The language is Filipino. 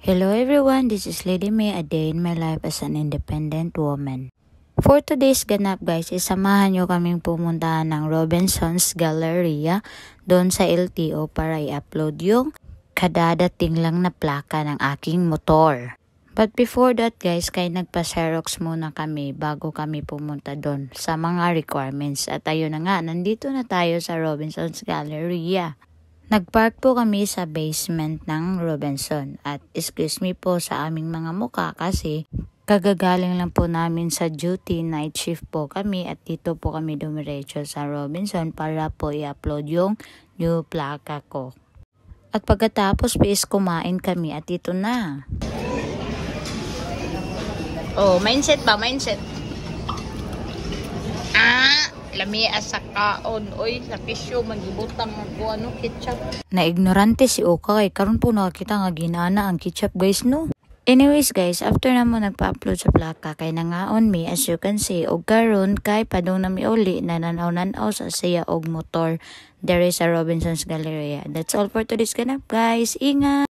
Hello everyone, this is Lady May, a day in my life as an independent woman. For today's ganap guys, isamahan nyo kaming pumuntahan ng Robinson's Galleria doon sa LTO para i-upload yung kadadating lang na plaka ng aking motor. But before that guys, kaya nagpa-Xerox muna kami bago kami pumunta doon sa mga requirements. At ayun na nga, nandito na tayo sa Robinson's Galleria. Nagpark po kami sa basement ng Robinson at excuse me po sa aming mga muka kasi kagagaling lang po namin sa duty, night shift po kami at dito po kami dumiretso sa Robinson para po i-upload yung new plaka ko. At pagkatapos is kumain kami at ito na. Oh, mindset ba? Mindset. Lami asa kaon, oy, sa pisyo, magibutang ako, ketchup. Na-ignorante si Oka kay karon po nakakita nga ginana ang ketchup guys, no? Anyways guys, after na mo nagpa-upload sa plaka kay nangaon mi, as you can see, og karon kay padung na mi uli na nanaw-nanaw sa siya og motor. There is a Robinson's Galleria. That's all for today's ganap guys. Ingat!